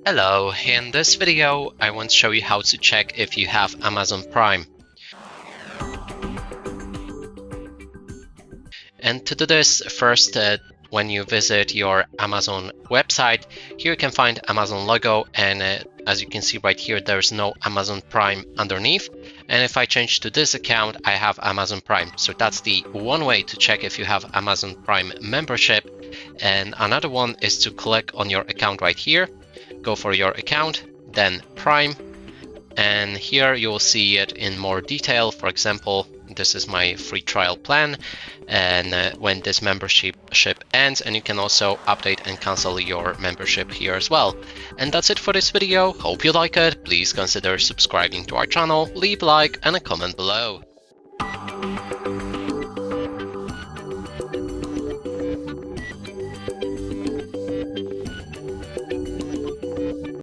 Hello, in this video I want to show you how to check if you have Amazon Prime. And to do this, first when you visit your Amazon website, here you can find Amazon logo, and as you can see right here, there's no Amazon Prime underneath. And if I change to this account, I have Amazon Prime. So that's the one way to check if you have Amazon Prime membership. And another one is to click on your account right here. Go for your account, then Prime, and here you will see it in more detail. For example, this is my free trial plan, and when this membership ends, and you can also update and cancel your membership here as well. And that's it for this video. Hope you like it. Please consider subscribing to our channel, leave a like and a comment below.